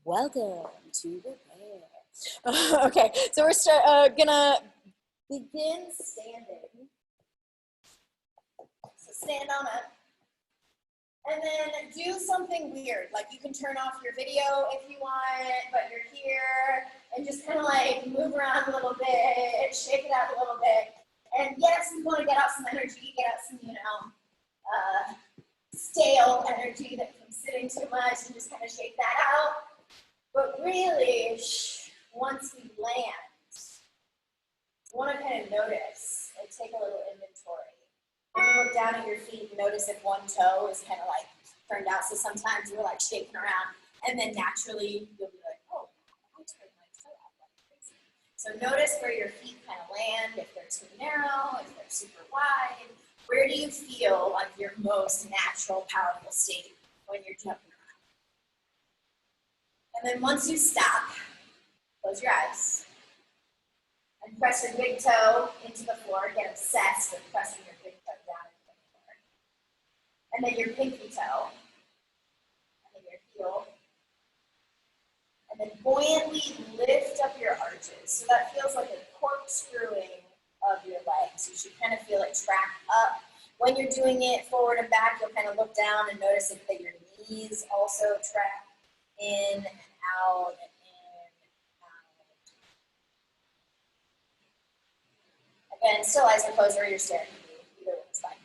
Welcome to Repair. Okay, so we're gonna begin standing. So stand on up. And then do something weird. Like you can turn off your video if you want, but you're here. And just kind of like move around a little bit, shake it out a little bit. And yes, you want to get out some energy, get out some, stale energy that from sitting too much, and just kind of shake that out. But really, once we land, you want to kind of notice and take a little inventory. When you look down at your feet, notice if one toe is kind of like turned out. So sometimes you're like shaking around, and then naturally you'll be like, oh, I turned my toe out like crazy. So notice where your feet kind of land, if they're too narrow, if they're super wide. Where do you feel like your most natural, powerful state when you're jumping around? And then once you stop, close your eyes and press your big toe into the floor. Get obsessed with pressing your big toe down into the floor. And then your pinky toe, and then your heel. And then buoyantly lift up your arches. So that feels like a corkscrewing of your legs. You should kind of feel it track up. When you're doing it forward and back, you'll kind of look down and notice that your knees also track in and out and in and out. Again, still eyes are closed or you're staring at me. Either one is fine.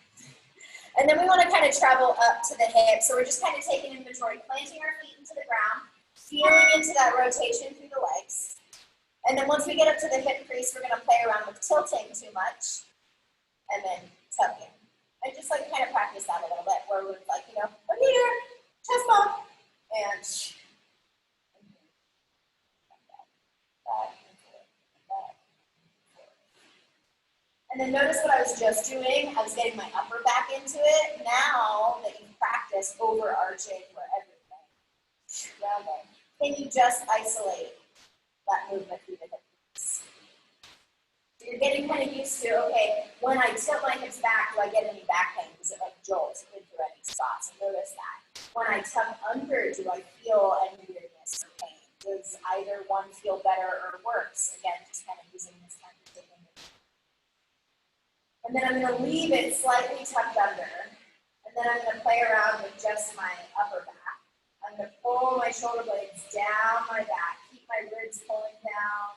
And then we want to kind of travel up to the hips. So we're just kind of taking inventory, planting our feet into the ground, feeling into that rotation through the legs. And then once we get up to the hip crease, we're going to play around with tilting too much and then tucking. I just like kind of practice that a little bit where we're like, I'm here, chest bump, and and then notice what I was just doing. I was getting my upper back into it. Now that you've practiced overarching for everything, rounding, can you just isolate that movement through the hips? So you're getting kind of used to, okay, when I tilt my hips back, do I get any back pain? Does it like jolt into any spots? And notice that. When I tuck under, do I feel any weirdness or pain? Does either one feel better or worse? Again, just kind of using this kind of thing. And then I'm going to leave it slightly tucked under. And then I'm going to play around with just my upper back. I'm going to pull my shoulder blades down my back. Keep my ribs pulling down.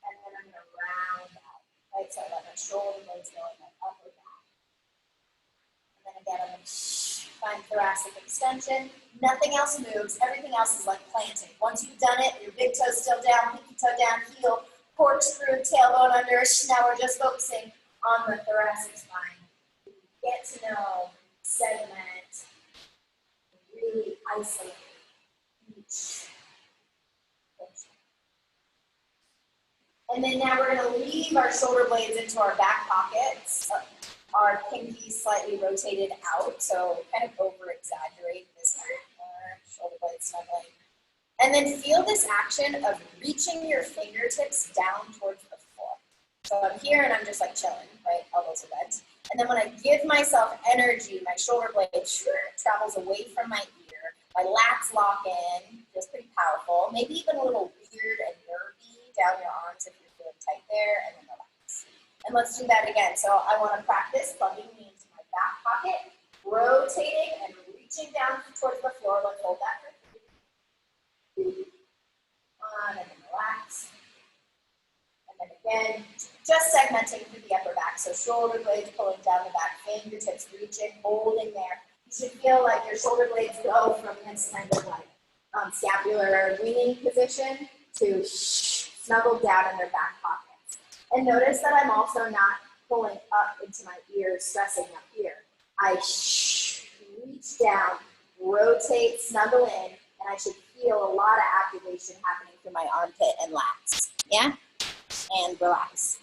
And then I'm going to round out. Right? So I let my shoulder blades go in my upper back. And then again, I'm going to find thoracic extension. Nothing else moves. Everything else is like planting. Once you've done it, your big toe's still down, pinky toe down, heel, corkscrew, tailbone under. Now we're just focusing on the thoracic spine. Get to know, segment, really isolate each portion. And then now we're going to leave our shoulder blades into our back pockets. Our pinky slightly rotated out, so kind of over-exaggerate this part. Shoulder blades snuggling. And then feel this action of reaching your fingertips down towards the floor. So I'm here and I'm just like chilling, right? Elbows are bent. And then when I give myself energy, my shoulder blade travels away from my ear. My lats lock in, feels pretty powerful. Maybe even a little weird and nervy down your arms if you're feeling tight there, and then relax. And let's do that again. So I want to practice plugging me into my back pocket, rotating and reaching down towards the floor. Let's hold that for 3. On and then relax. And then again, just segmenting through the upper back. So shoulder blades pulling down the back, fingertips reaching, holding there. You should feel like your shoulder blades go from this kind of like scapular leaning position to snuggle down in their back pockets. And notice that I'm also not pulling up into my ears, stressing up here. I reach down, rotate, snuggle in, and I should feel a lot of activation happening through my armpit and lats. Yeah? And relax.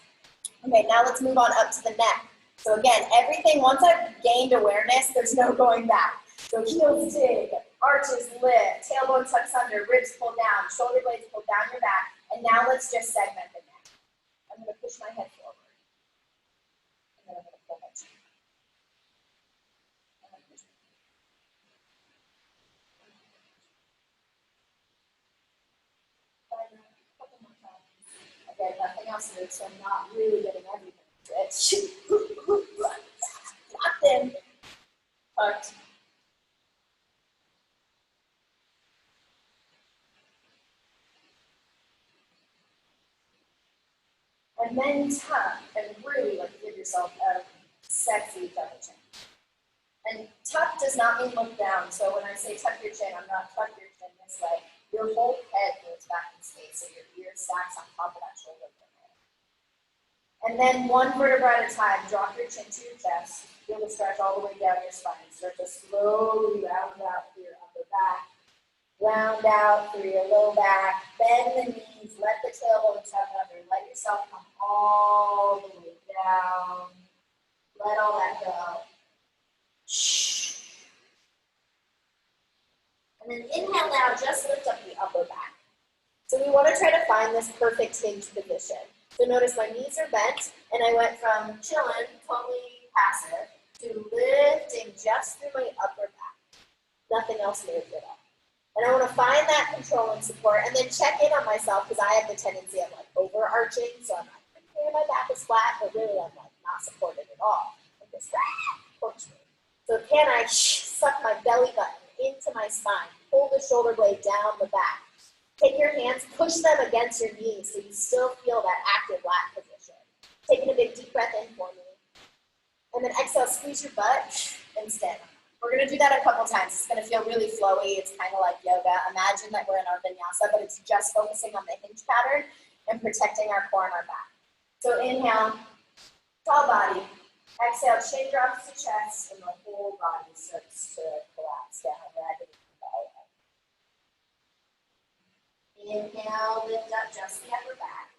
Okay, now let's move on up to the neck. So again, everything, once I've gained awareness, there's no going back. So heels dig, arches lift, tailbone tucks under, ribs pull down, shoulder blades pull down your back, and now let's just segment the neck. I'm going to push my head forward. And then I'm going to pull my chin. Again, nothing else moves, so I'm not really getting everything stretched. Locked in. Tucked. And then tuck and really like give yourself a sexy double chin. And tuck does not mean look down. So when I say tuck your chin, I'm not tuck your chin this way. Your whole head goes back in space, so your ear stacks on top of that shoulder blade. And then one vertebra at a time, drop your chin to your chest. Feel the stretch all the way down your spine. Start to slowly round out through your upper back. Round out through your low back. Bend the knees. Let the tailbone tuck under. Let yourself come all the way down. Let all that go. And then inhale now, just lift up the upper back. So we want to try to find this perfect hinge position. So notice my knees are bent, and I went from chilling, totally passive, to lifting just through my upper back. Nothing else moved at all. And I want to find that control and support, and then check in on myself, because I have the tendency of like overarching, so I'm like, okay, my back is flat, but really I'm like not supported at all. I'm just corkscrew. So can I suck my belly button into my spine, pull the shoulder blade down the back. Take your hands, push them against your knees so you still feel that active lat position. Taking a big deep breath in for me. And then exhale, squeeze your butt and stand. We're going to do that a couple times. It's going to feel really flowy. It's kind of like yoga. Imagine that we're in our vinyasa, but it's just focusing on the hinge pattern and protecting our core and our back. So inhale, tall body. Exhale, chin drops to chest, and the whole body starts to collapse down. Inhale, lift up just the upper back.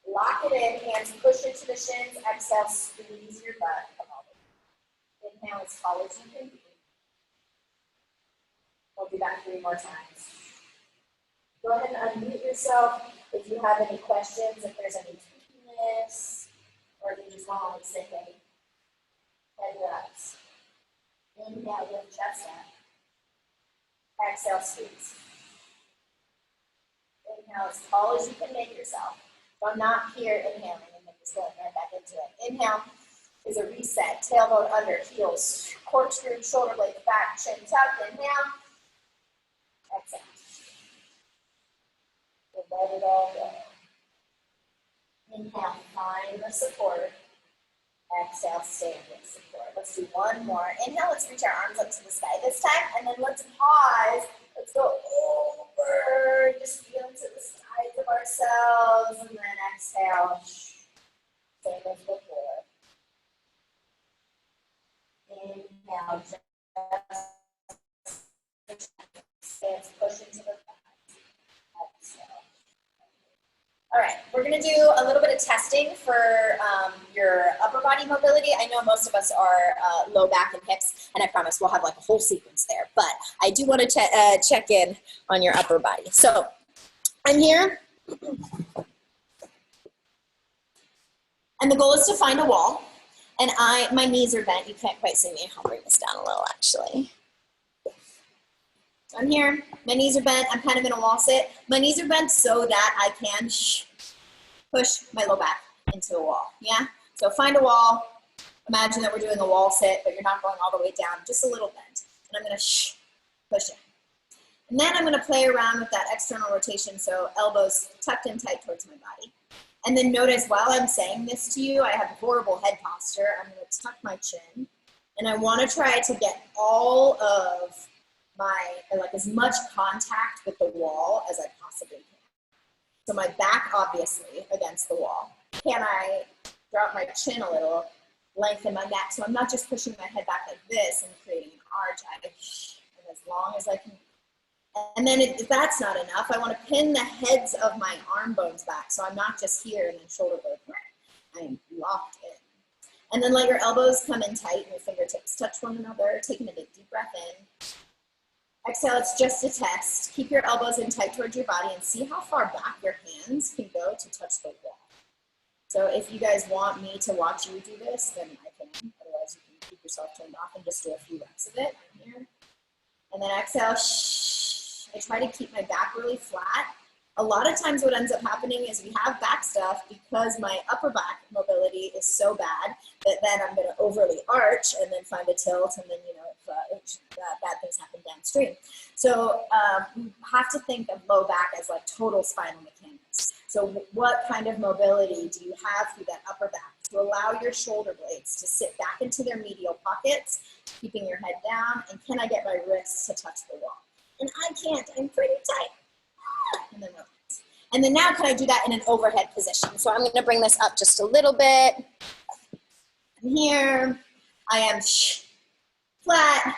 Lock it in, hands push into the shins. Exhale, squeeze your butt. Come on. Inhale as tall as you can be. We'll do that 3 more times. Go ahead and unmute yourself if you have any questions, if there's any tweakiness, or if you just want to sit in. Head ups. Inhale, lift chest up. Exhale, squeeze. Inhale as tall as you can make yourself. So I'm not here inhaling and then just going right back into it. Inhale is a reset. Tailbone under, heels, corkscrew, shoulder blades back, chin tucked. Inhale. Exhale. We'll let it all go. Inhale, find the support. Exhale, stand with support. Let's do one more. Inhale, let's reach our arms up to the sky this time. And then let's pause. Let's go over, just feel into the sides of ourselves, and then exhale. Same as before. Inhale, just hands push into the thighs. Exhale. All right, we're going to do a little bit of testing for your upper body mobility. I know most of us are low back and hips, and I promise we'll have like a whole sequence there, but I do want to check in on your upper body. So I'm here, and the goal is to find a wall, and my knees are bent. You can't quite see me. I'll bring this down a little, actually. I'm here, my knees are bent, I'm kind of in a wall sit. My knees are bent so that I can push my low back into a wall, yeah? So find a wall, imagine that we're doing a wall sit, but you're not going all the way down, just a little bent. And I'm gonna push it. And then I'm gonna play around with that external rotation, so elbows tucked in tight towards my body. And then notice while I'm saying this to you, I have horrible head posture. I'm gonna tuck my chin, and I wanna try to get all of like as much contact with the wall as I possibly can. So my back obviously against the wall. Can I drop my chin a little, lengthen my neck so I'm not just pushing my head back like this and creating an arch. And as long as I can. And then if that's not enough, I want to pin the heads of my arm bones back so I'm not just here and then shoulder blade. I am locked in. And then let your elbows come in tight and your fingertips touch one another, taking a big deep breath in. Exhale, it's just a test. Keep your elbows in tight towards your body and see how far back your hands can go to touch the wall. So if you guys want me to watch you do this, then I can. Otherwise, you can keep yourself turned off and just do a few reps of it. I'm here. And then exhale, I try to keep my back really flat A lot of times what ends up happening is we have back stuff because my upper back mobility is so bad that then I'm going to overly arch and then find a tilt, and then, you know, bad things happen downstream. So we have to think of low back as like total spinal mechanics. So what kind of mobility do you have through that upper back to allow your shoulder blades to sit back into their medial pockets, keeping your head down, and can I get my wrists to touch the wall? And I can't, I'm pretty tight. And then rotate. And then now can I do that in an overhead position? So I'm gonna bring this up just a little bit. I'm here, I am flat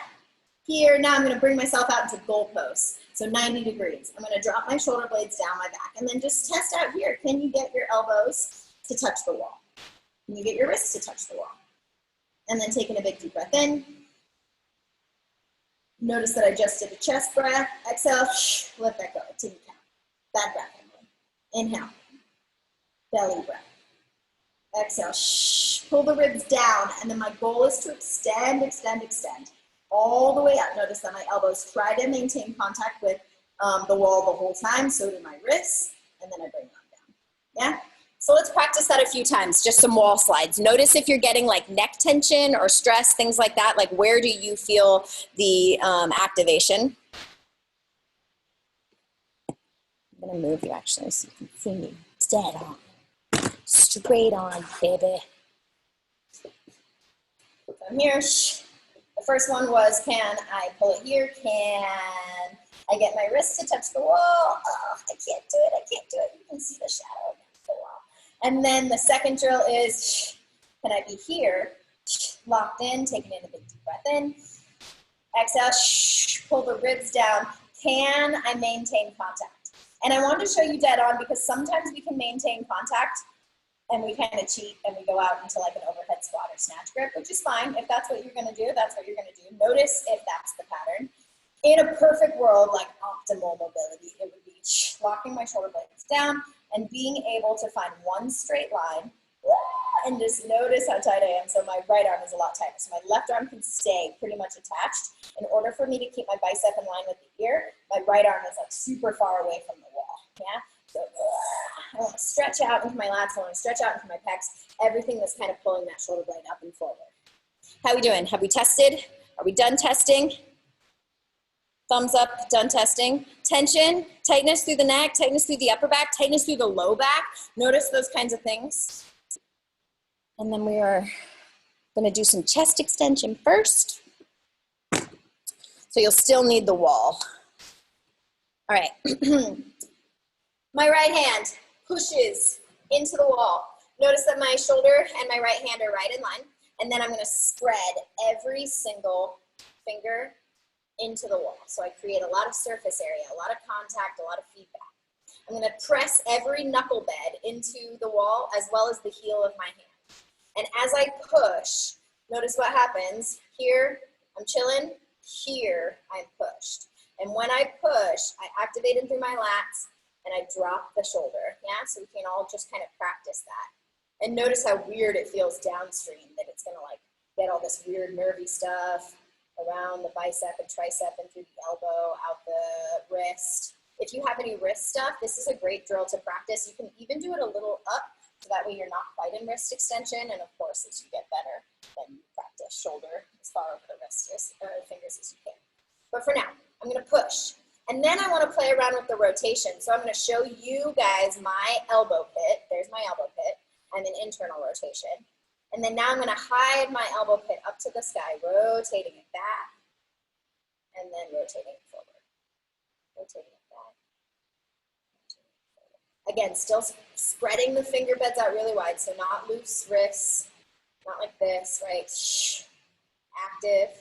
here. Now I'm gonna bring myself out into goal pose. So 90 degrees. I'm gonna drop my shoulder blades down my back and then just test out here. Can you get your elbows to touch the wall? Can you get your wrists to touch the wall? And then taking a big deep breath in. Notice that I just did a chest breath. Exhale, let that go. It didn't count. Bad breath. Inhale. Belly breath. Exhale, pull the ribs down. And then my goal is to extend, extend, extend. All the way up. Notice that my elbows try to maintain contact with the wall the whole time. So do my wrists. And then I bring them down. Yeah? So let's practice that a few times, just some wall slides. Notice if you're getting like neck tension or stress, things like that, like where do you feel the activation? I'm gonna move you actually so you can see me dead on. Straight on, baby. From here, the first one was, can I pull it here? Can I get my wrist to touch the wall? Oh, I can't do it, I can't do it. You can see the shadow against the wall. And then the second drill is, can I be here, locked in, taking in a big deep breath in. Exhale, pull the ribs down. Can I maintain contact? And I wanted to show you dead on because sometimes we can maintain contact and we kind of cheat and we go out into like an overhead squat or snatch grip, which is fine. If that's what you're gonna do, that's what you're gonna do. Notice if that's the pattern. In a perfect world, like optimal mobility, it would be locking my shoulder blades down and being able to find one straight line and just notice how tight I am. So my right arm is a lot tighter. So my left arm can stay pretty much attached. In order for me to keep my bicep in line with the ear, my right arm is like super far away from the wall, yeah? So I want to stretch out into my lats, I want to stretch out into my pecs, everything that's kind of pulling that shoulder blade up and forward. How are we doing? Have we tested? Are we done testing? Thumbs up, done testing. Tension, tightness through the neck, tightness through the upper back, tightness through the low back. Notice those kinds of things. And then we are gonna do some chest extension first. So you'll still need the wall. All right. My right hand pushes into the wall. Notice that my shoulder and my right hand are right in line. And then I'm gonna spread every single finger into the wall. So I create a lot of surface area, a lot of contact, a lot of feedback. I'm gonna press every knuckle bed into the wall as well as the heel of my hand. And as I push, notice what happens. Here, I'm chilling. Here, I'm pushed. And when I push, I activate in through my lats and I drop the shoulder. Yeah, so we can all just kind of practice that. And notice how weird it feels downstream, that it's gonna like get all this weird nervy stuff around the bicep and tricep and through the elbow, out the wrist. If you have any wrist stuff, this is a great drill to practice. You can even do it a little up, so that way you're not quite in wrist extension. And of course, as you get better, then you practice shoulder as far over the wrist or fingers as you can. But for now, I'm gonna push. And then I wanna play around with the rotation. So I'm gonna show you guys my elbow pit. There's my elbow pit. I'm in internal rotation. And then now I'm gonna hide my elbow pit up to the sky, rotating it back, and then rotating it forward. Rotating it back. Again, still spreading the finger beds out really wide, so not loose wrists, not like this, right? Active,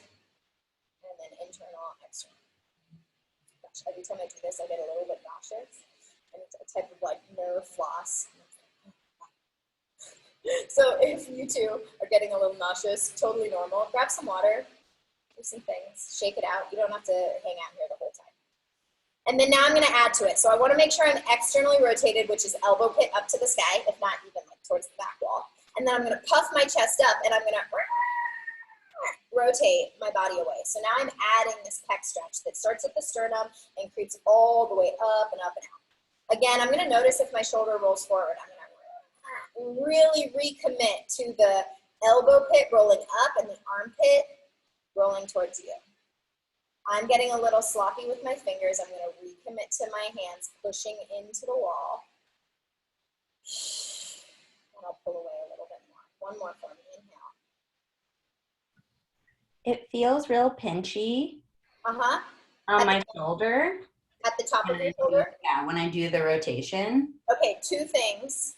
and then internal, external. Gosh, every time I do this, I get a little bit nauseous, and it's a type of like nerve floss. So if you too are getting a little nauseous, totally normal, grab some water, do some things, shake it out. You don't have to hang out here the whole time. And then now I'm gonna add to it. So I wanna make sure I'm externally rotated, which is elbow pit up to the sky, if not even like towards the back wall. And then I'm gonna puff my chest up and I'm gonna rotate my body away. So now I'm adding this pec stretch that starts at the sternum and creeps all the way up and up and out. Again, I'm gonna notice if my shoulder rolls forward. I'm gonna really recommit to the elbow pit rolling up and the armpit rolling towards you. I'm getting a little sloppy with my fingers. I'm gonna recommit to my hands, pushing into the wall. And I'll pull away a little bit more. One more for me, inhale. It feels real pinchy Uh-huh. on my shoulder. At the top of your shoulder? Yeah, when I do the rotation. Okay, two things.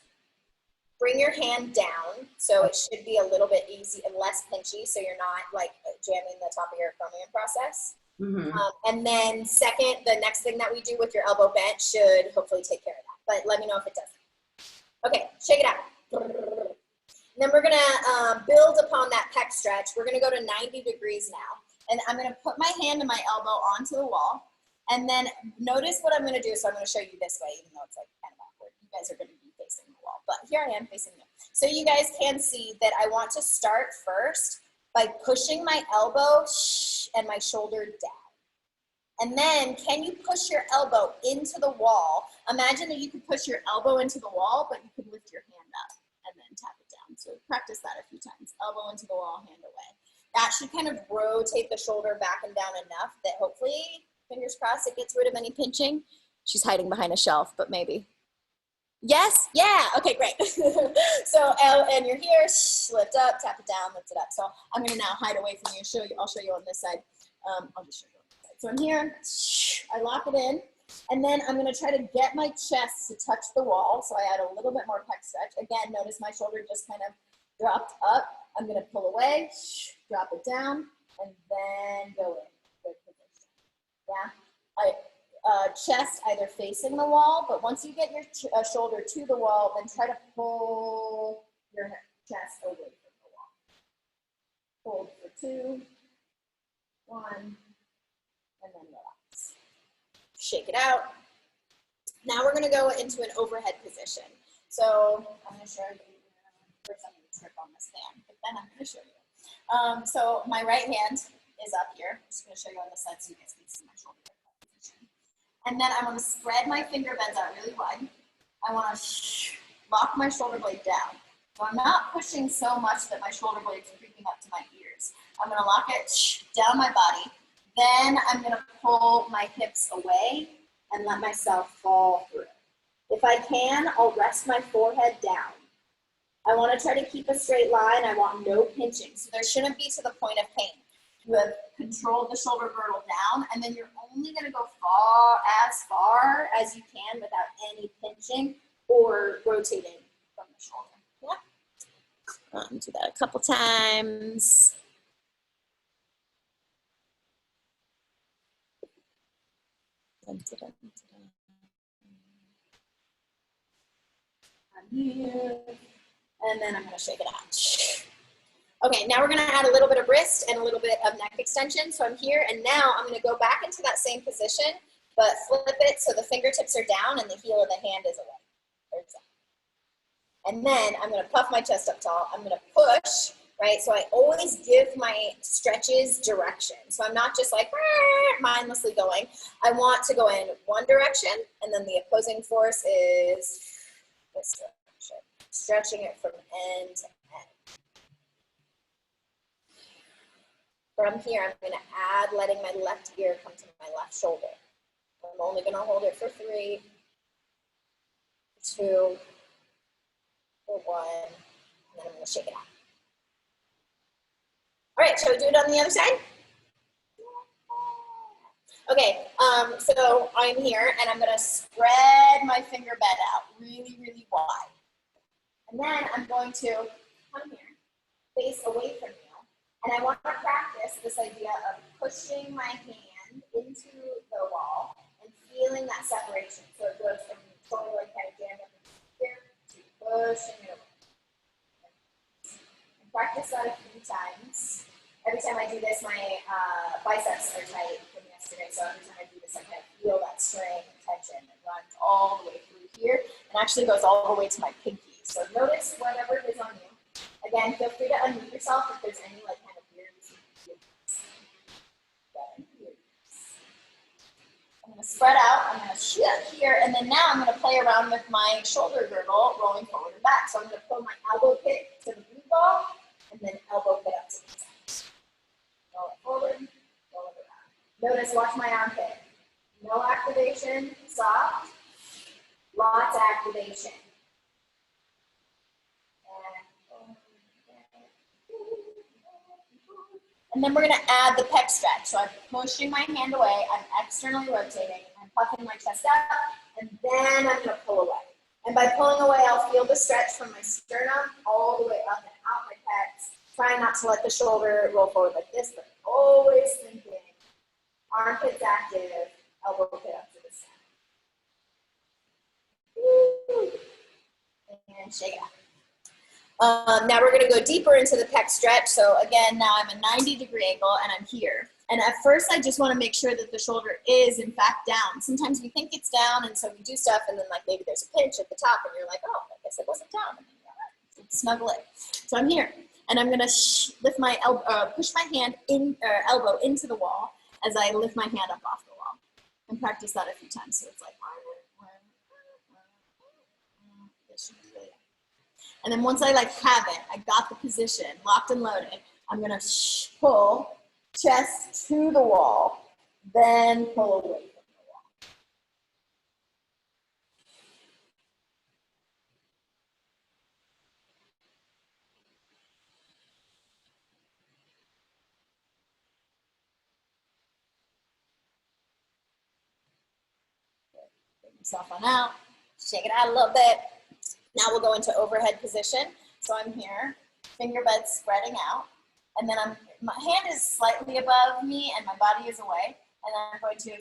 Bring your hand down, so it should be a little bit easy and less pinchy, so you're not like jamming the top of your acromion process. Mm-hmm. And then second, the next thing that we do with your elbow bent should hopefully take care of that, but let me know if it doesn't. Okay, shake it out. And then we're gonna build upon that pec stretch. We're gonna go to 90 degrees now. And I'm gonna put my hand and my elbow onto the wall. And then notice what I'm gonna do. So I'm gonna show you this way, even though it's like kind of awkward. You guys are gonna be facing the wall, but here I am facing you. So you guys can see that I want to start first by pushing my elbow and my shoulder down. And then can you push your elbow into the wall? Imagine that you could push your elbow into the wall, but you could lift your hand up and then tap it down. So practice that a few times. Elbow into the wall, hand away. That should kind of rotate the shoulder back and down enough that hopefully, fingers crossed, it gets rid of any pinching. She's hiding behind a shelf, but maybe. Yes? Yeah, okay, great. So, and you're here, lift up, tap it down, lift it up. So I'm gonna now hide away from you, I'll show you on this side. I'll just show you on this side. So I'm here, I lock it in, and then I'm gonna try to get my chest to touch the wall. So I add a little bit more pec stretch. Again, notice my shoulder just kind of dropped up. I'm gonna pull away, drop it down, and then go in. Good position. Yeah. Chest either facing the wall, but once you get your shoulder to the wall, then try to pull your chest away from the wall. Hold for 2, 1, and then relax. Shake it out. Now we're going to go into an overhead position. So I'm going to show you. First, I'm going to trip on this fan, but then I'm going to show you. So my right hand is up here. I'm just going to show you on the side so you guys can see my shoulder. And then I want to spread my finger bends out really wide. I want to lock my shoulder blade down. So I'm not pushing so much that my shoulder blade is creeping up to my ears. I'm going to lock it down my body. Then I'm going to pull my hips away and let myself fall through. If I can, I'll rest my forehead down. I want to try to keep a straight line. I want no pinching. So there shouldn't be to the point of pain. You have controlled the shoulder girdle down, and then you're only going to go far as you can without any pinching or rotating from the shoulder. Yeah. Do that a couple times. I'm here, and then I'm going to shake it out. Okay, now we're gonna add a little bit of wrist and a little bit of neck extension. So I'm here, and now I'm gonna go back into that same position, but flip it so the fingertips are down and the heel of the hand is away. And then I'm gonna puff my chest up tall. I'm gonna push, right? So I always give my stretches direction. So I'm not just like mindlessly going. I want to go in one direction, and then the opposing force is this direction. Stretching it from end to end. From here, I'm going to add letting my left ear come to my left shoulder. I'm only going to hold it for 3, 2, for 1, and then I'm going to shake it out. All right, shall we do it on the other side? Okay, so I'm here, and I'm going to spread my finger bed out really, really wide. And then I'm going to come here, face away from you. And I want to practice this idea of pushing my hand into the wall and feeling that separation. So it goes from shoulder blade kind of jammed up here to pushing it away. And practice that a few times. Every time I do this, my biceps are tight from yesterday. So every time I do this, I kind of feel that strain and tension that runs all the way through here and actually goes all the way to my pinky. So notice whatever it is on you. Again, feel free to unmute yourself if there's any like I'm gonna spread out, I'm gonna shoot up here, and then now I'm gonna play around with my shoulder girdle, rolling forward and back. So I'm gonna pull my elbow pit to the blue ball, and then elbow pit up to the side. Roll it forward, roll it around. Notice, watch my armpit. No activation, soft. Lots of activation. And then we're going to add the pec stretch. So I'm pushing my hand away, I'm externally rotating, I'm puffing my chest out, and then I'm going to pull away. And by pulling away, I'll feel the stretch from my sternum all the way up and out my pecs. Trying not to let the shoulder roll forward like this, but always thinking armpits active, elbow pit up to the side. And shake it out. Now we're going to go deeper into the pec stretch. So again, now I'm a 90-degree angle and I'm here. And at first, I just want to make sure that the shoulder is in fact down. Sometimes we think it's down, and so we do stuff, and then like maybe there's a pinch at the top, and you're like, oh, I guess it wasn't down. And then you're like, snuggle it. So I'm here, and I'm going to lift my elbow, push my hand in elbow into the wall as I lift my hand up off the wall, and practice that a few times. So it's like this should be really. And then once I like have it, I got the position locked and loaded, I'm gonna pull chest to the wall, then pull away from the wall. Bring yourself on out, shake it out a little bit. Now we'll go into overhead position. So I'm here, finger beds spreading out, and then my hand is slightly above me and my body is away, and then I'm going to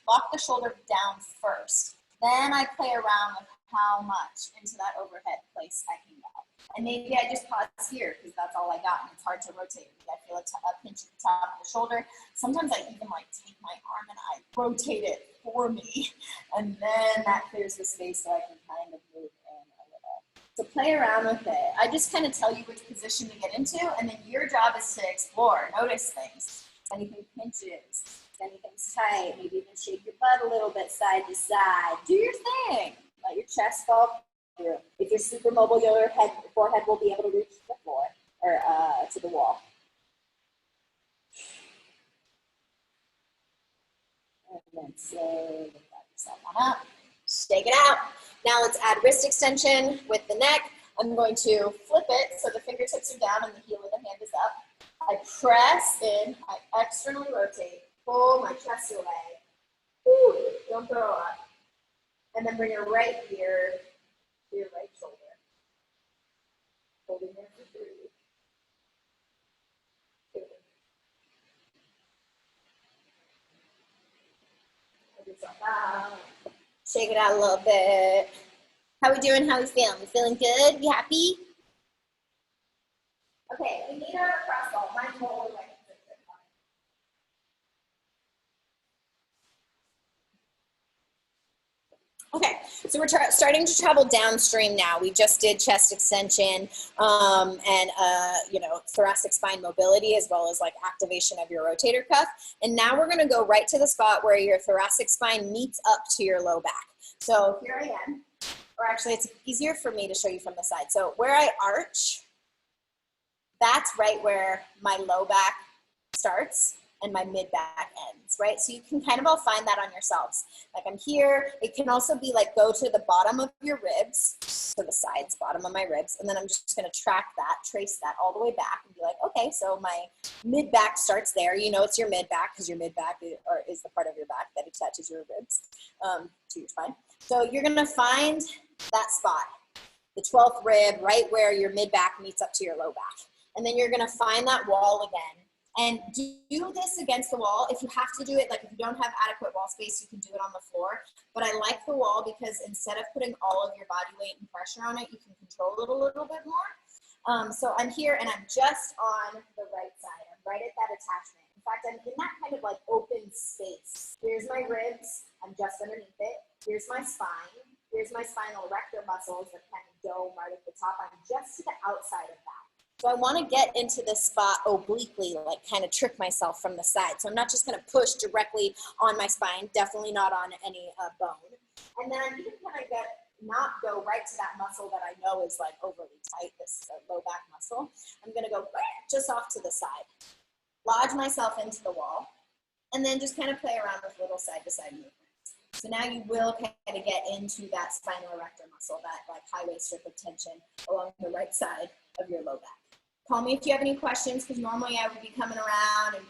lock the shoulder down first. Then I play around with how much into that overhead place I can go. And maybe I just pause here because that's all I got, and it's hard to rotate. Maybe I feel a pinch at the top of the shoulder. Sometimes I even like take my arm and I rotate it for me, and then that clears the space so I can kind of move in a little. So play around with it. I just kind of tell you which position to get into, and then your job is to explore, notice things. If anything pinches, if anything's tight, maybe even shake your butt a little bit side to side. Do your thing. Let your chest fall through. If you're super mobile, your forehead will be able to reach the floor or to the wall. And then slowly lift yourself on up. Shake it out. Now let's add wrist extension with the neck. I'm going to flip it so the fingertips are down and the heel of the hand is up. I press in, I externally rotate, pull my chest away. Woo, don't throw up. And then bring your right ear to your right shoulder. Holding there for 3, 2. Hold yourself out. Shake it out a little bit. How we doing? How we feeling? We feeling good? We happy? Okay, we need our cross ball. Mine's more like okay, so we're starting to travel downstream now. We just did chest extension and thoracic spine mobility, as well as like activation of your rotator cuff. And now we're gonna go right to the spot where your thoracic spine meets up to your low back. So here I am, or actually it's easier for me to show you from the side. So where I arch, that's right where my low back starts and my mid back ends, right? So you can kind of all find that on yourselves. Like I'm here, it can also be like go to the bottom of your ribs, so the sides, bottom of my ribs, and then I'm just gonna track that, trace that all the way back and be like, okay, so my mid back starts there. You know it's your mid back because your mid back is the part of your back that attaches your ribs to your spine. So you're gonna find that spot, the 12th rib, right where your mid back meets up to your low back. And then you're gonna find that wall again. And do this against the wall. If you have to do it, like if you don't have adequate wall space, you can do it on the floor. But I like the wall because instead of putting all of your body weight and pressure on it, you can control it a little bit more. So I'm here and I'm just on the right side. I'm right at that attachment. In fact, I'm in that kind of like open space. Here's my ribs. I'm just underneath it. Here's my spine. Here's my spinal erector muscles that kind of dome right at the top. I'm just to the outside of that. So I want to get into this spot obliquely, like kind of trick myself from the side. So I'm not just going to push directly on my spine, definitely not on any bone. And then I'm even kind of not go right to that muscle that I know is like overly tight, this low back muscle. I'm going to go just off to the side, lodge myself into the wall, and then just kind of play around with little side-to-side movements. So now you will kind of get into that spinal erector muscle, that like highway strip of tension along the right side of your low back. Call me if you have any questions, because normally I would be coming around and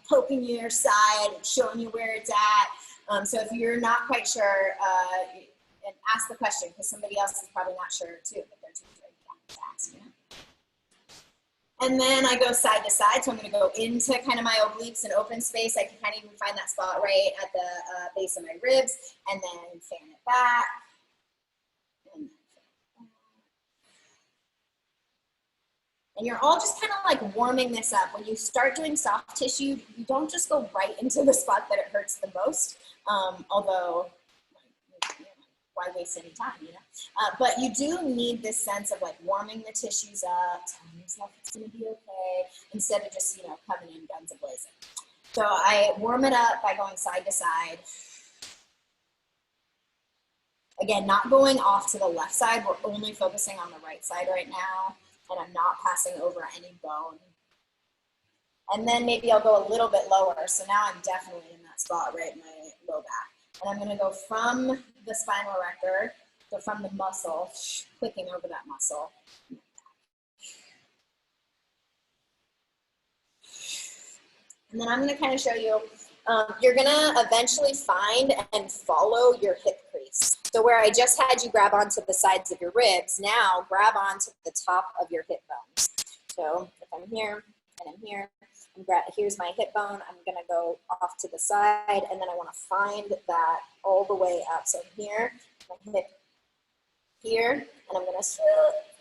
poking your side and showing you where it's at. So if you're not quite sure, and ask the question, because somebody else is probably not sure too, but they're too afraid to ask, you know? And then I go side to side, so I'm going to go into kind of my obliques and open space. I can kind of even find that spot right at the base of my ribs, and then fan it back. And you're all just kind of like warming this up. When you start doing soft tissue, you don't just go right into the spot that it hurts the most, although why waste any time, you know? But you do need this sense of like warming the tissues up, telling yourself it's gonna be okay, instead of just, coming in guns a-blazing. So I warm it up by going side to side. Again, not going off to the left side, we're only focusing on the right side right now, and I'm not passing over any bone. And then maybe I'll go a little bit lower, so now I'm definitely in that spot right in my low back. And I'm going to go from the spinal erector, so from the muscle, clicking over that muscle. And then I'm going to kind of show you, you're going to eventually find and follow your hip crease. So where I just had you grab onto the sides of your ribs, now grab onto the top of your hip bones. So if I'm here and I'm here, here's my hip bone, I'm gonna go off to the side, and then I wanna find that all the way up. So here, my hip here, and I'm gonna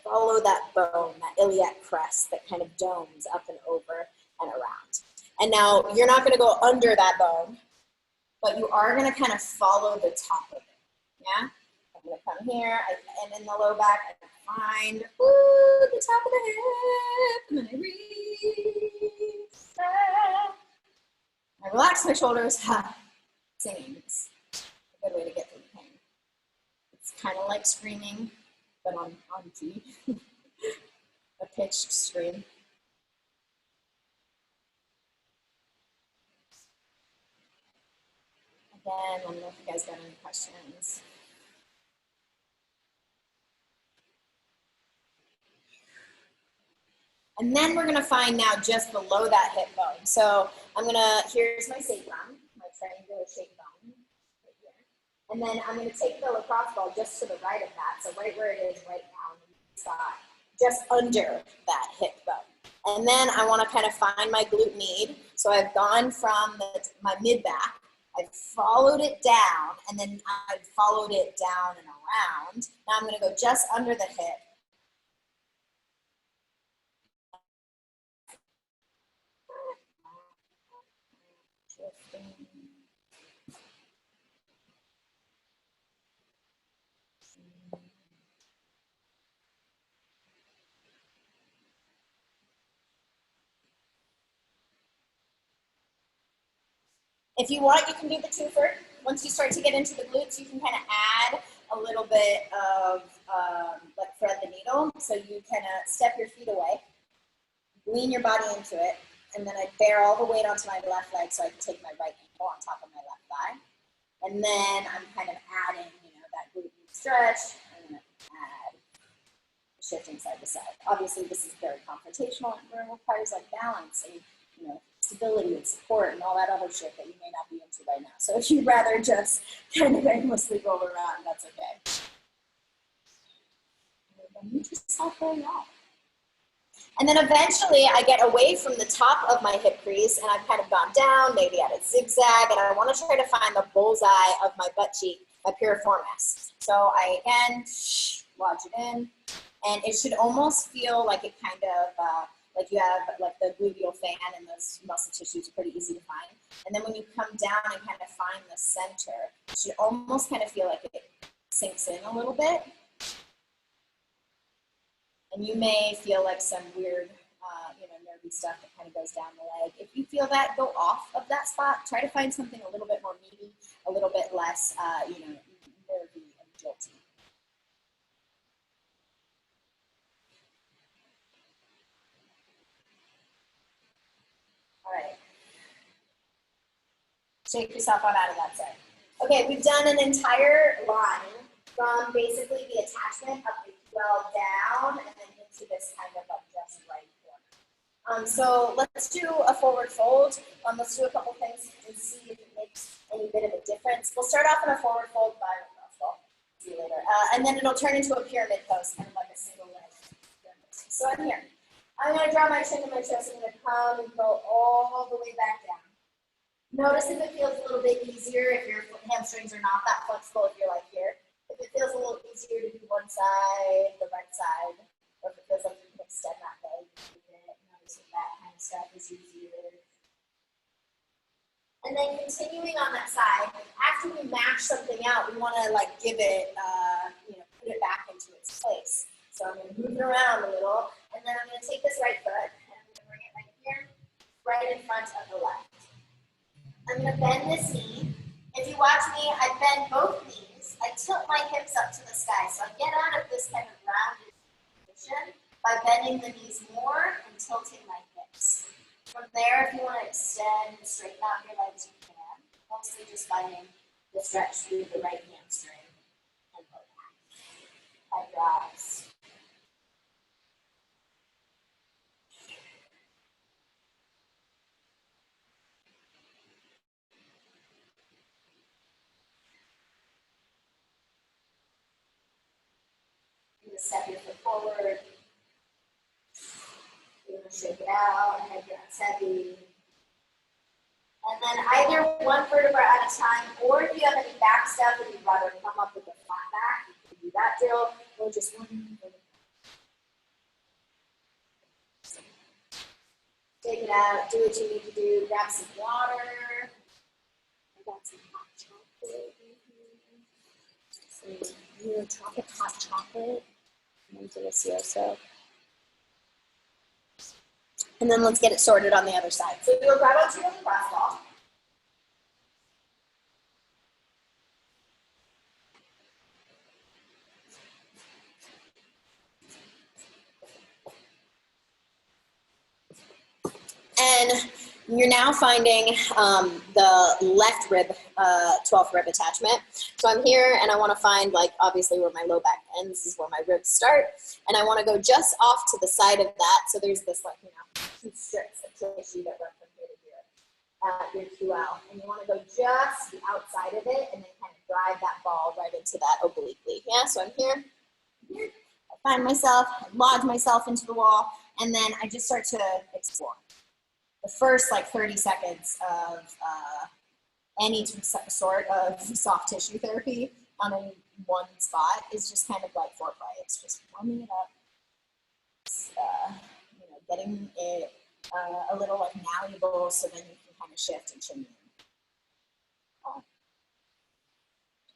follow that bone, that iliac crest that kind of domes up and over and around. And now you're not gonna go under that bone, but you are gonna kind of follow the top of it, yeah? I'm gonna come here, and in the low back, I find the top of the hip, and then I reach back. I relax my shoulders. Singing is a good way to get through the pain. It's kind of like screaming, but on key, a pitched scream. Again, let me know if you guys got any questions. And then we're gonna find now just below that hip bone. So here's my sacrum, my triangular shaped bone, right here. And then I'm gonna take the lacrosse ball just to the right of that, so right where it is right now in the spot, just under that hip bone. And then I wanna kind of find my glute med. So I've gone from my mid back, I've followed it down, and then I've followed it down and around. Now I'm gonna go just under the hip. If you want, you can do the twofer. Once you start to get into the glutes, you can kind of add a little bit of like thread the needle. So you kind of step your feet away, lean your body into it, and then I bear all the weight onto my left leg so I can take my right ankle on top of my left thigh. And then I'm kind of adding, that glute stretch. I'm going to add shifting side to side. Obviously, this is very confrontational and it requires like balance and, stability and support and all that other shit that you may not be into right now. So if you'd rather just kind of aimlessly roll around, that's okay. Meet yourself where you are. And then eventually I get away from the top of my hip crease and I've kind of gone down, maybe at a zigzag, and I want to try to find the bullseye of my butt cheek, my piriformis. So I, again, lodge it in, and it should almost feel like it kind of, like you have like the gluteal fan, and those muscle tissues are pretty easy to find. And then when you come down and kind of find the center, it should almost kind of feel like it sinks in a little bit. And And you may feel like some weird, nervy stuff that kind of goes down the leg. If you feel that, go off of that spot. Try to find something a little bit more meaty, a little bit less, nervy and jolty. All right. Shake yourself on out of that side. Okay, we've done an entire line from basically the attachment up the QL down and then into this kind of like just right corner. So let's do a forward fold. Let's do a couple things and see if it makes any bit of a difference. We'll start off in a forward fold by see you later. And then it'll turn into a pyramid pose, kind of like a single leg. So I'm here. I'm going to draw my chin to my chest. I'm going to come and go all the way back down. Notice if it feels a little bit easier, if your hamstrings are not that flexible, if you're like here. If it feels a little easier to do one side, the right side, or if it feels like you can extend that leg a bit, notice if that kind of stuff is easier. And then continuing on that side, after we match something out, we want to like give it, put it back into its place. So I'm going to move it around a little, and then I'm going to take this right foot, and I'm going to bring it right here, right in front of the left. I'm going to bend this knee. If you watch me, I bend both knees. I tilt my hips up to the sky. So I get out of this kind of rounded position by bending the knees more and tilting my hips. From there, if you want to extend and straighten out your legs, you can. Mostly just finding the stretch through the right hamstring and low back. Head drops. Step your foot forward. You're going to shake it out, head drops heavy. And then either one vertebra at a time, or if you have any back stuff and you'd rather come up with a flat back, you can do that drill, or just one vertebra. Take it out, do what you need to do, grab some water. I got some hot chocolate in here. Some real hot chocolate. Delicioso. And then let's get it sorted on the other side. So you'll grab onto your lacrosse ball. And you're now finding the left rib, 12th rib attachment. So I'm here and I want to find, like, obviously where my low back ends is where my ribs start. And I want to go just off to the side of that. So there's this, like, two strips of tissue that run from here to here, your QL. And you want to go just the outside of it and then kind of drive that ball right into that obliquely. Yeah, so I'm here. I find myself, lodge myself into the wall, and then I just start to explore. The first like 30 seconds of any sort of soft tissue therapy on any one spot is just kind of like foreplay. It's just warming it up, it's, getting it a little like malleable so then you can kind of shift and shimmy.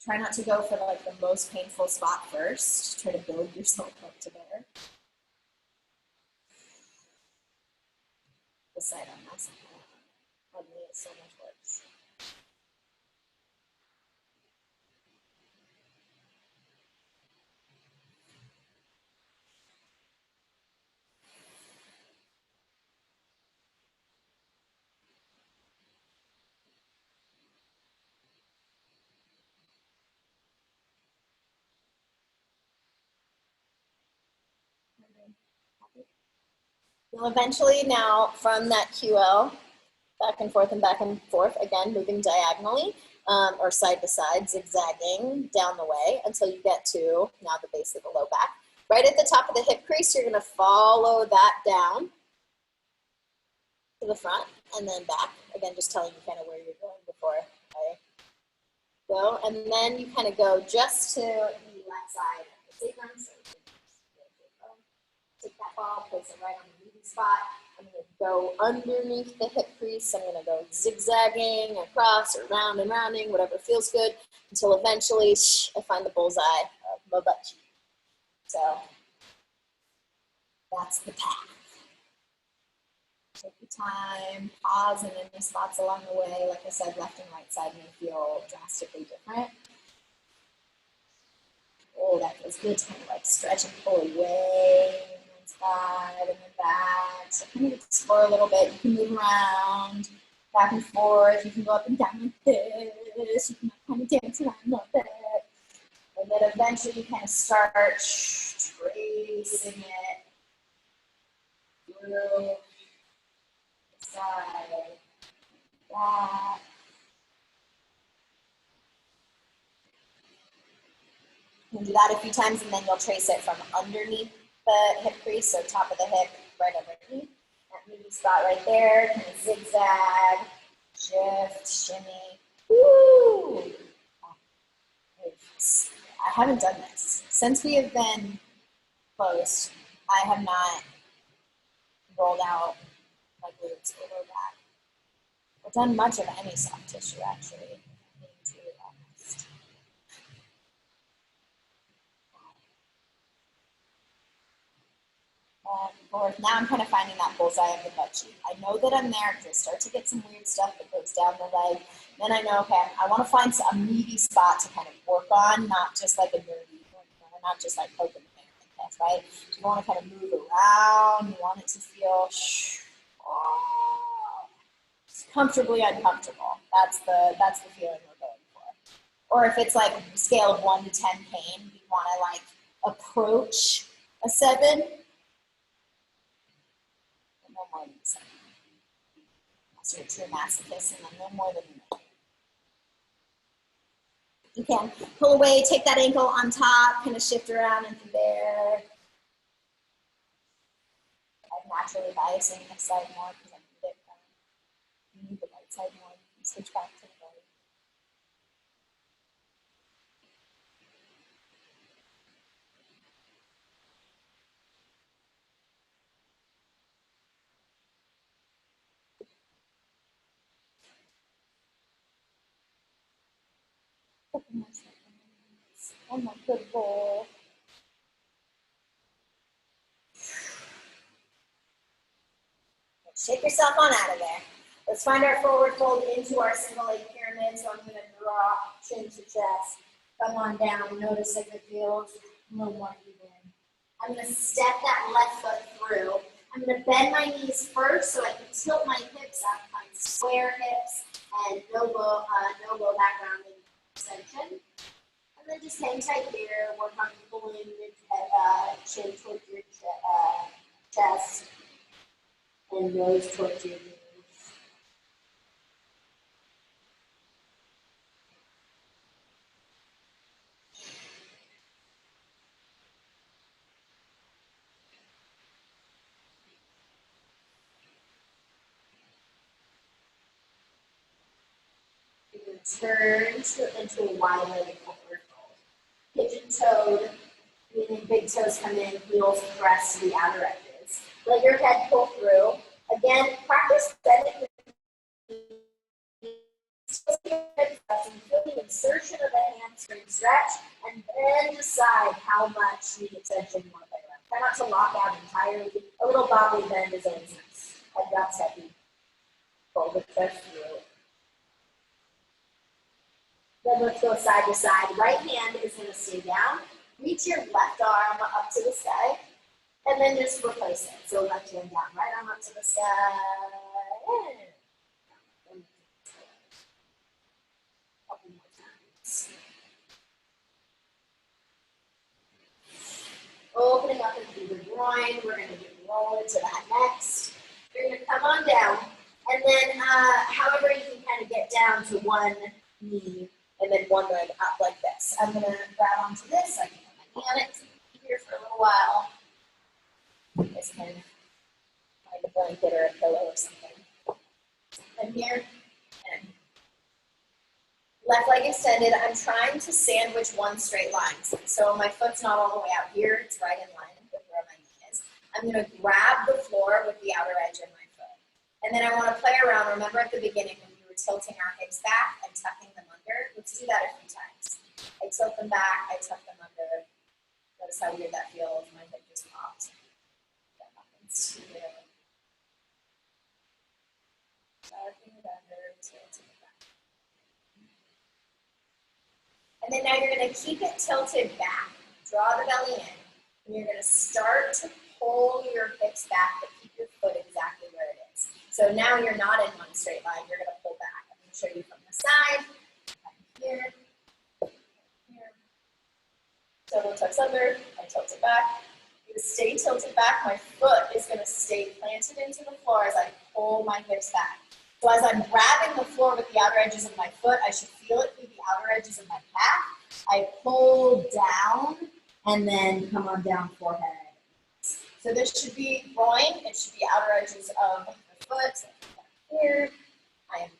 Try not to go for like the most painful spot first. Try to build yourself up to there. This side on my side. On me, it's so much worse. You'll eventually now, from that QL, back and forth, again, moving diagonally, or side to side, zigzagging down the way until you get to now the base of the low back. Right at the top of the hip crease, you're gonna follow that down to the front and then back. Again, just telling you kind of where you're going before I go. And then you kind of go just to the left side of the sacrum. So take that ball, place it right on the meaty spot. I'm going to go underneath the hip crease. I'm going to go zigzagging across or round and rounding, whatever feels good, until eventually I find the bullseye of my butt cheek. So That's the path. Take your time, pause in any spots along the way. Like I said, left and right side may feel drastically different. Oh, that feels good to kind of like stretch and pull away on one side and then back. So kind of explore a little bit. You can move around, back and forth. You can go up and down like this. You can kind of dance around a little bit. And then eventually you kind of start tracing it through the side, back. You can do that a few times and then you'll trace it from underneath the hip crease, so top of the hip, right underneath. That meaty spot right there, kind of zigzag, shift, shimmy. Woo! I haven't done this. Since we have been close, I have not rolled out my glutes or low back. I've done much of any soft tissue actually. Now I'm kind of finding that bullseye of the butt cheek. I know that I'm there because I start to get some weird stuff that goes down the leg. Then I know, okay, I want to find a meaty spot to kind of work on, not just like a nerdy, not just like poking the finger like this, right? You want to kind of move around. You want it to feel comfortably uncomfortable. That's the feeling we're going for. Or if it's like a scale of 1 to 10 pain, you want to like approach a 7. No more than 7. So you're a true masochist, and then no more than a minute. You can pull away, take that ankle on top, kind of shift around into there. I'm naturally biasing this side more because I need it. You need the right side more. You can switch back to the right. One more good roll. Shake yourself on out of there. Let's find our forward fold into our single leg pyramid. So I'm going to drop chin to chest. Come on down. Notice if it feels a little more even. I'm going to step that left foot through. I'm going to bend my knees first so I can tilt my hips up, find square hips and no low back rounding extension. And then just hang tight here. Work on pulling your chin towards your chest and nose towards your knees. Turn into a wide-legged forward fold. Pigeon-toed, meaning big toes come in, heels press to the outer edges. Let your head pull through. Again, practice bending the knees. Feel the insertion of the hamstring stretch, and then decide how much knee extension you want to play around. Try not to lock out entirely. A little bobbly bend is always nice. Head drops heavy. Pull the chest through. Then let's go side to side. Right hand is going to stay down. Reach your left arm up to the sky. And then just replace it. So left hand down, right arm up to the sky. And couple more times. Opening up into the groin. We're going to roll into that next. You're going to come on down. And then however you can kind of get down to one knee. And then one leg up like this. I'm going to grab onto this. I can put my knee on it. Be here for a little while. You guys can find a blanket or a pillow or something. And here. And left leg extended. I'm trying to sandwich one straight line. So my foot's not all the way out here. It's right in line with where my knee is. I'm going to grab the floor with the outer edge of my foot. And then I want to play around. Remember at the beginning when we were tilting our hips back and tucking them under? Let's do that a few times. I tilt them back, I tuck them under. Notice how weird that feels. My hip just popped. to tucking it under, tilting it back. And then now you're going to keep it tilted back. Draw the belly in. And you're going to start to pull your hips back, but keep your foot exactly where it is. So now you're not in one straight line. You're going to pull back. I'm going to show you from the side. Here. Here. Toe tucks under. I tilt it back. I'm going to stay tilted back. My foot is going to stay planted into the floor as I pull my hips back. So as I'm grabbing the floor with the outer edges of my foot, I should feel it through the outer edges of my calf. I pull down and then come on down forehead. So this should be groin. It should be outer edges of the foot. So here, I am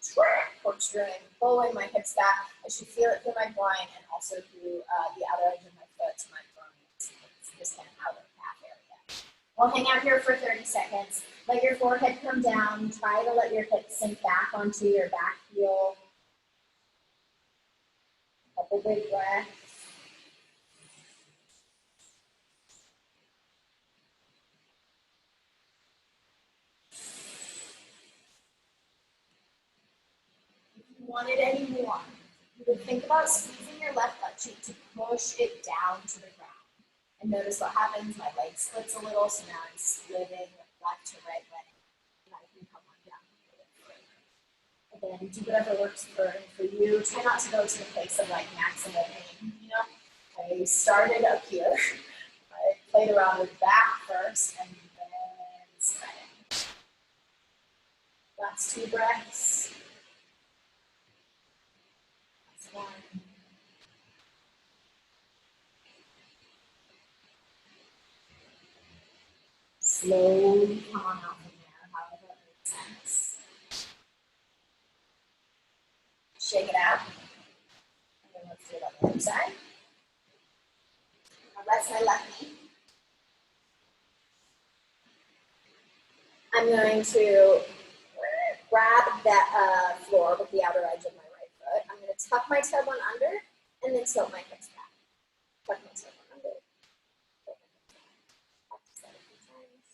corkscrewing, pulling my hips back. I should feel it through my groin and also through the outer edge of my foot to my groin. It's this kind of outer calf area. We'll hang out here for 30 seconds. Let your forehead come down. Try to let your hips sink back onto your back heel. Couple big breaths. If you wanted any more, you would think about squeezing your left butt cheek to push it down to the ground. And notice what happens. My leg splits a little, so now I'm splitting left to right leg. And I can come on down a little further. Again, do whatever works for you. Try not to go to the place of like maximal pain, you know? I started up here. I played around with back first and then spreading. Last 2 breaths. Last 1. Slowly come on out from there, however it makes sense. Shake it out. And then let's do it on the other side. Now rest my left knee. I'm going to grab that floor with the outer edge of my right foot. I'm going to tuck my tailbone under and then tilt my hips back. Tuck my tailbone under. Tilt my hips back. Practice that a few times.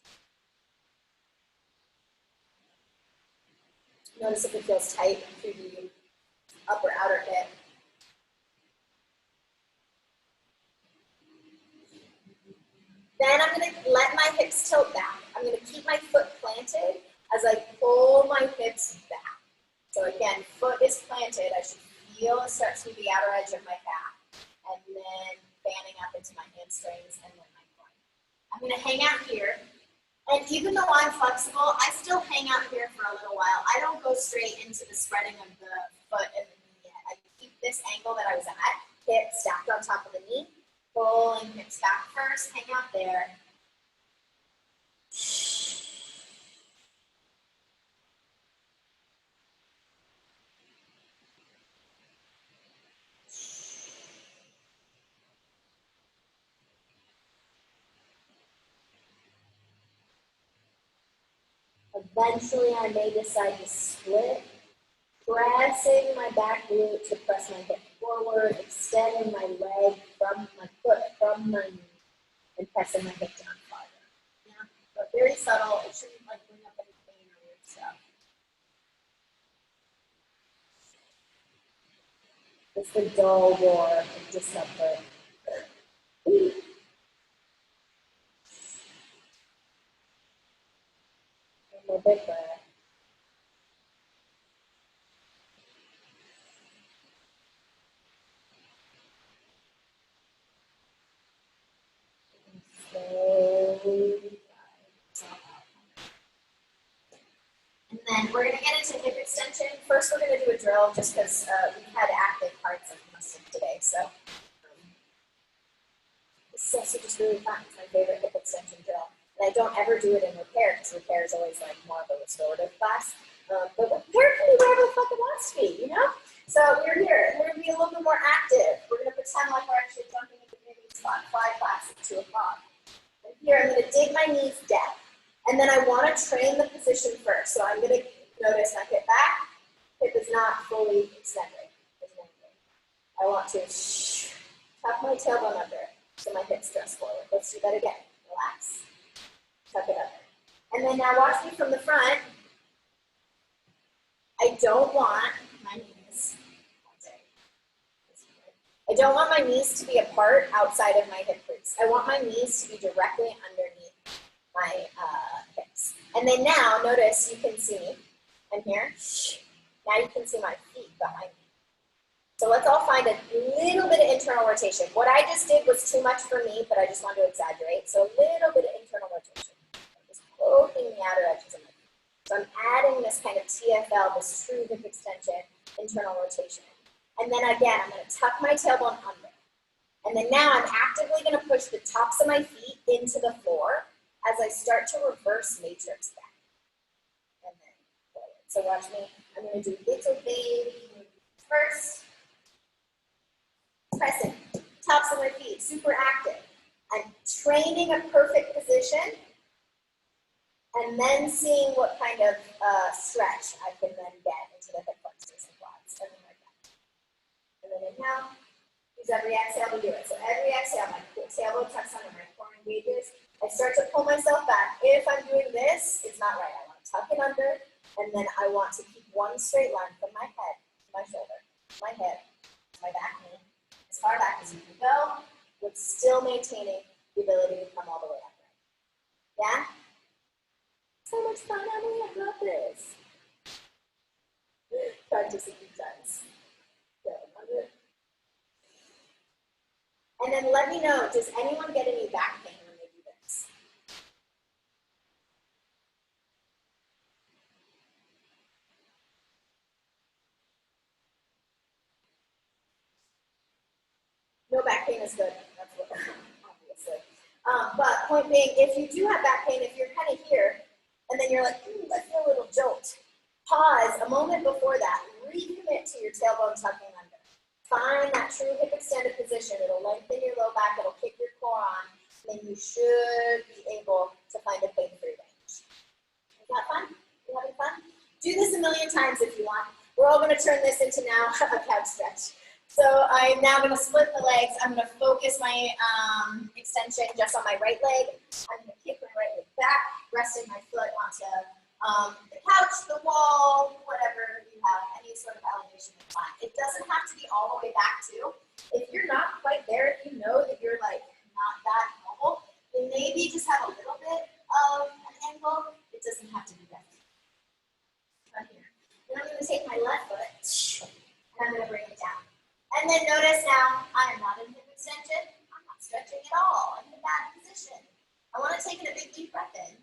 Notice if it feels tight through the upper outer hip. Then I'm going to let my hips tilt back. I'm going to keep my foot planted as I pull my hips back. So again, foot is planted. I should feel it start through the outer edge of my calf. And then fanning up into my hamstrings and then my groin. I'm going to hang out here. And even though I'm flexible, I still hang out here for a little while. I don't go straight into the spreading of the foot and the knee yet. I keep this angle that I was at, hip stacked on top of the knee. Pulling hips back first, hang out there. Eventually, I may decide to split, pressing my back glute to press my hip forward, extending my leg from my foot from my knee, and pressing my hip down farther. Yeah, but very subtle. It shouldn't like bring up any pain or weird stuff. It's the dull war of discomfort. And a big breath. And then we're going to get into hip extension. First, we're going to do a drill just because we've had active parts of muscle today. So this is also just really fun. It's my favorite hip extension drill. And I don't ever do it in repair because repair is always like more of a restorative class. But repair can be wherever the fuck it wants to be, you know? So we're here. We're going to be a little bit more active. We're going to pretend like we're actually jumping into the maybe spot fly class at 2 o'clock. And here, I'm going to dig my knees down. And then I want to train the position first. So I'm going to notice my hip back. Hip is not fully extended. I want to tuck my tailbone under so my hips thrust forward. Let's do that again. Relax. Tuck it under. And then now watch me from the front. I don't want my knees. I don't want my knees to be apart outside of my hip crease. I want my knees to be directly underneath my hips. And then now, notice you can see, I'm here. Now you can see my feet behind me. So let's all find a little bit of internal rotation. What I just did was too much for me, but I just wanted to exaggerate. So a little bit of internal rotation. I'm just poking the outer edges of my feet. So I'm adding this kind of TFL, this true hip extension, internal rotation. And then again, I'm going to tuck my tailbone under. And then now I'm actively going to push the tops of my feet into the floor as I start to reverse matrix back. And then forward. So watch me. I'm going to do little baby movements first. Pressing, tops of my feet, super active. I'm training a perfect position and then seeing what kind of stretch I can then get into the hip flexors and quads, something like that. And then inhale, use every exhale to do it. So every exhale, my tailbone tucks under, my core engages. I start to pull myself back. If I'm doing this, it's not right. I want to tuck it under, and then I want to keep one straight line from my head to my shoulder, my hip, to my back knee, as far back as you can go, with still maintaining the ability to come all the way upright. Yeah? So much fun, Emily, I love this. Practice a few times. Good, love it. And then let me know, does anyone get any back pain when they do this? No back pain is good, that's what, obviously. But point being, if you do have back pain, if you're kind of here, and then you're like, I feel a little jolt. Pause a moment before that. Recommit to your tailbone tucking under. Find that true hip extended position. It'll lengthen your low back. It'll kick your core on. And then you should be able to find a pain-free range. Is that fun? You having fun? Do this a million times if you want. We're all going to turn this into now a couch stretch. So I'm now going to split the legs. I'm going to focus my extension just on my right leg. I'm going to kick my right leg back, resting my foot onto the couch, the wall, whatever you have, any sort of elevation is fine. It doesn't have to be all the way back too. If you're not quite there, if you know that you're like not that mobile, then maybe just have a little bit of an angle. It doesn't have to be that. Right here. Then I'm going to take my left foot and I'm going to bring it down. And then notice now, I am not in hip extension. I'm not stretching at all. I'm in a bad position. I want to take a big deep breath in.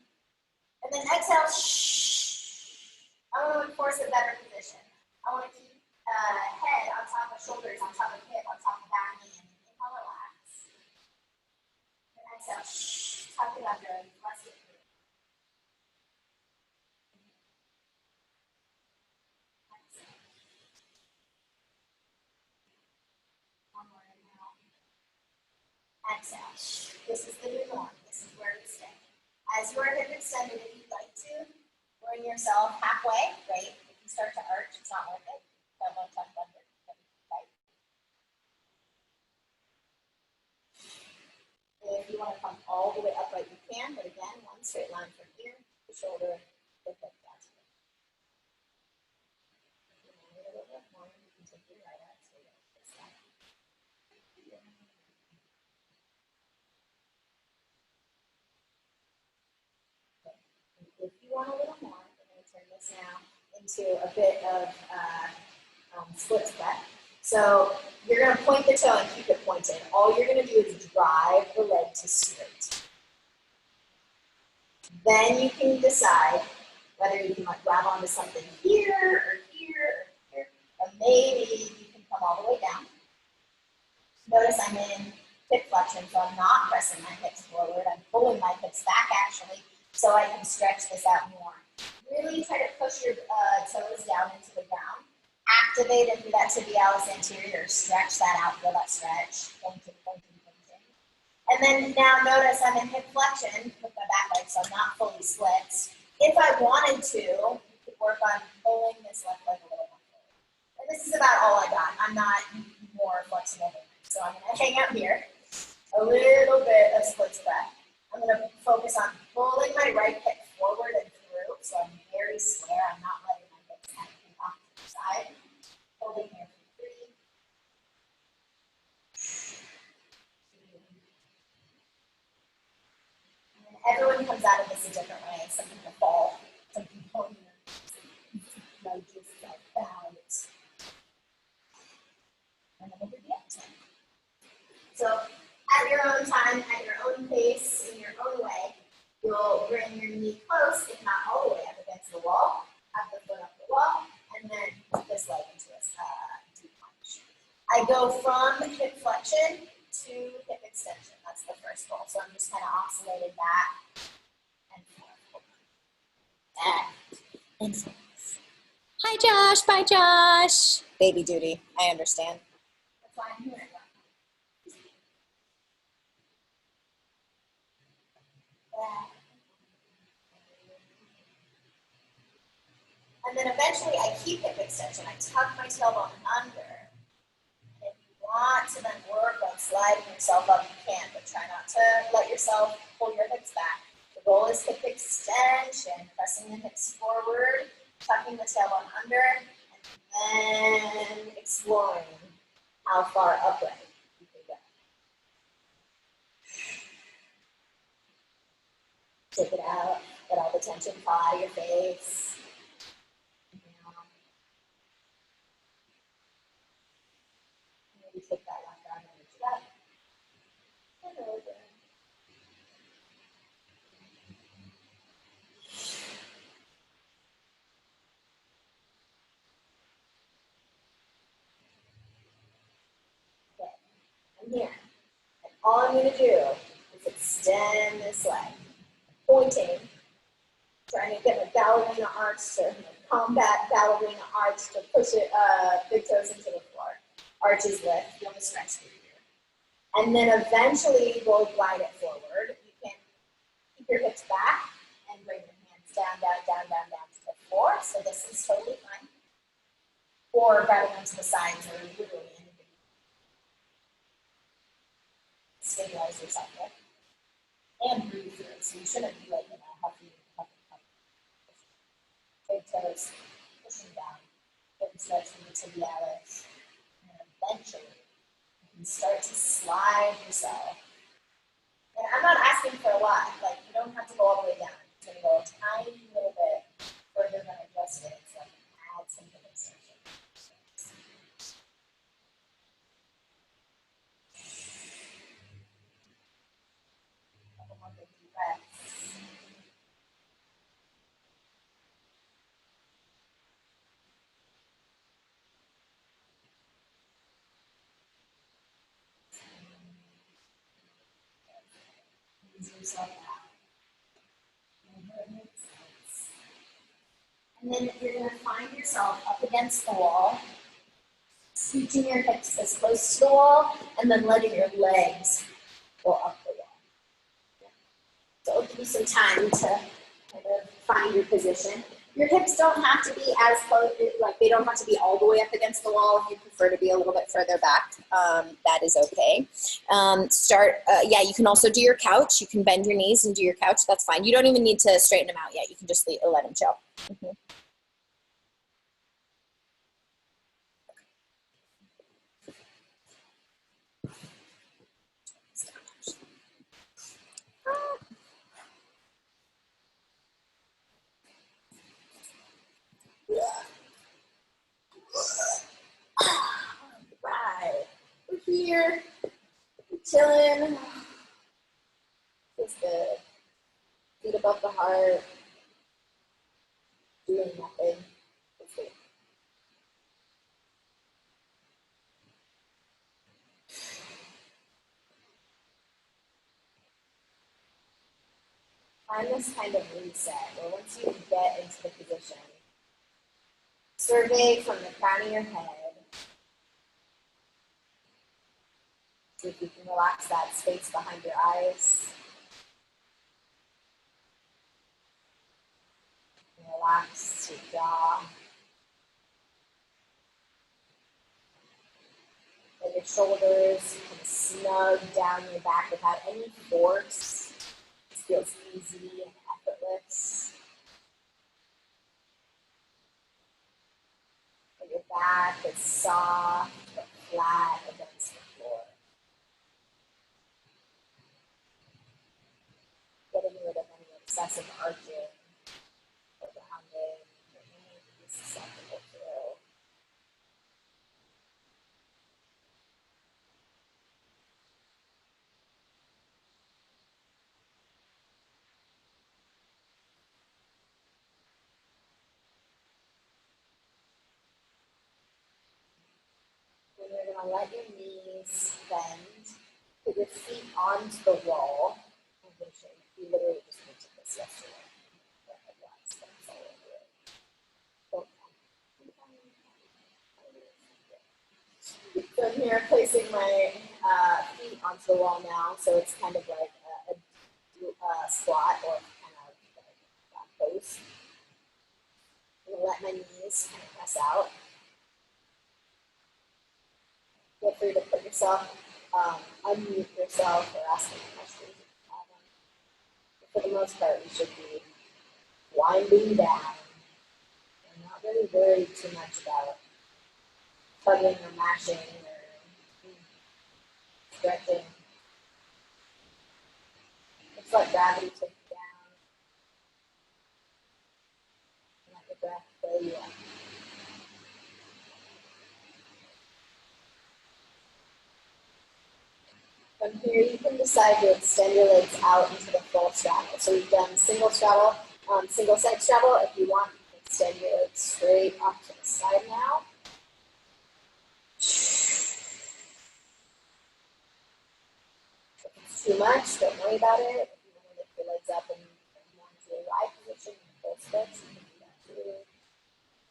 And then exhale. I want to enforce a better position. I want to keep head on top of shoulders, on top of hip, on top of back knee. And inhale, relax. And exhale. Tuck it under and press it through. Exhale. This is the new norm. This is where we stay. As you are hip extended, if you'd like to, bring yourself halfway, right? If you start to arch, it's not worth it. Don't tuck under. Right? If you want to come all the way upright, you can, but again, one straight line from here, the shoulder, the hip, that's it. If you want a little bit more, you can take your right arm straight up this side. If you want a little more, we're going to turn this now into a bit of split step. So you're going to point the toe and keep it pointed. All you're going to do is drive the leg to straight. Then you can decide whether you can like grab onto something here or here or here, or maybe you can come all the way down. Notice I'm in hip flexion, so I'm not pressing my hips forward. I'm pulling my hips back actually, so I can stretch this out more. Really try to push your toes down into the ground. Activate and do that tibialis anterior. Stretch that out, feel that stretch. Pointing, pointing, pointing. And then now notice I'm in hip flexion with my back leg, so I'm not fully split. If I wanted to, you could work on pulling this left leg a little more forward. And this is about all I got. I'm not more flexible than this. So I'm going to hang out here. A little bit of split spread. I'm going to focus on pulling my right hip forward and through, so I'm very square. I'm not letting my hips kind of come off to the side. Holding here for 3. And everyone comes out of this a different way. Some people fall, some people just like out. And then we'll do the exhale. So at your own time, at your own pace, in your own way, you'll bring your knee close, if not all the way up against the wall, have the foot up the wall, and then put this leg into a deep lunge. I go from hip flexion to hip extension. That's the first roll. So I'm just kind of oscillating back and forth. And forth. Hi, Josh. Bye, Josh. Baby duty. I understand. That's why I'm here. And then eventually I keep hip extension. I tuck my tailbone under. And if you want to then work on sliding yourself up, you can, but try not to let yourself pull your hips back. The goal is hip extension, pressing the hips forward, tucking the tailbone under, and then exploring how far upright you can go. Take it out, let all the tension fall out of your face. Maybe take that left arm and reach up and over. Okay, I'm here. And all I'm going to do is extend this leg, pointing, trying to get my ballerina arch to combat ballerina arch to push it, big toes into the floor. Arches lift, you want to stretch through here. And then eventually we'll glide it forward. You can keep your hips back and bring your hands down, down, down, down, down to the floor. So this is totally fine. Or grabbing onto the sides or literally anything. Stabilize yourself with. And breathe through it. So you shouldn't be like, huffy. Big toes pushing down. Getting stretched from the tibialis. And eventually you can start to slide yourself. And I'm not asking for a lot. Like, you don't have to go all the way down. You're going to go a tiny little bit further than adjusted. So add some hip extension. Couple more big deep breaths. Ease yourself out. And then you're going to find yourself up against the wall, scooching your hips as close to the wall, and then letting your legs go up the wall. So it'll give you some time to kind of find your position. Your hips don't have to be as close, like they don't have to be all the way up against the wall. If you prefer to be a little bit further back, that is okay. Yeah, you can also do your couch. You can bend your knees and do your couch. That's fine. You don't even need to straighten them out yet. You can just let them chill. Mm-hmm. Right. We're here. We're chilling. Feels good. Feet above the heart. Doing nothing. Feels good. Find this kind of reset where once you get into the position, survey from the crown of your head. See if you can relax that space behind your eyes. Relax your jaw. Let your shoulders kind of snug down your back without any force. It feels easy and effortless. back is soft but flat against the floor. Getting rid of any excessive arching or rounding or any of these susceptible to. And you're going to let your knees bend, put your feet onto the wall. I'm going to show you. We literally just went to this yesterday. So I'm here placing my feet onto the wall now, so it's kind of like a squat or kind of like a pose. I'm going to let my knees kind of press out. Feel free to put yourself, unmute yourself or ask any questions if you have them. But for the most part, you should be winding down and not really worried too much about tugging or mashing or stretching. Just let gravity take you down and let your breath fill you up. From here, you can decide to extend your legs out into the full straddle. So we've done single straddle, single side straddle. If you want, you can extend your legs straight off to the side now. If it's too much, don't worry about it. If you want to lift your legs up and more into a wide position, full stretch, you can do that too. You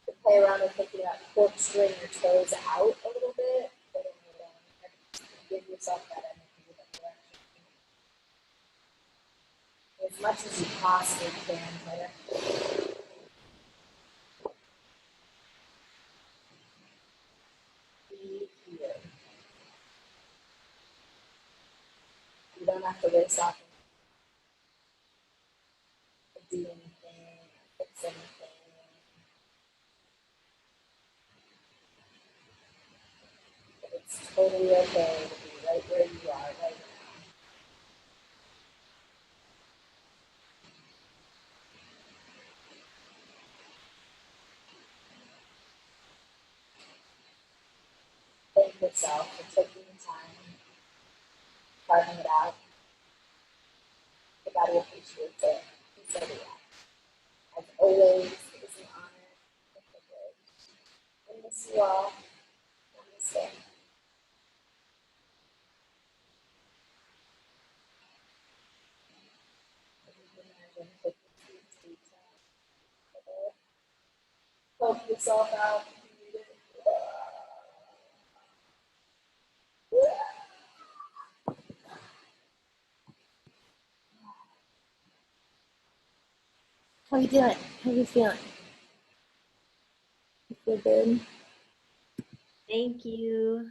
can play around with thinking about corkscrewing your toes out a little bit. Give yourself that energy, that direction. As much as you possibly can, try to be here. You don't have to race off and do anything, fix anything. But it's totally okay to be right where you are right now. Thank yourself for taking the time, carving it out. The body appreciates it. And so do I. As always, it is an honor and a privilege. I miss you all. Namaste. Imagine taking 2 deep breaths. Poke yourself out. How you doing? How you feeling? You feel good? Thank you.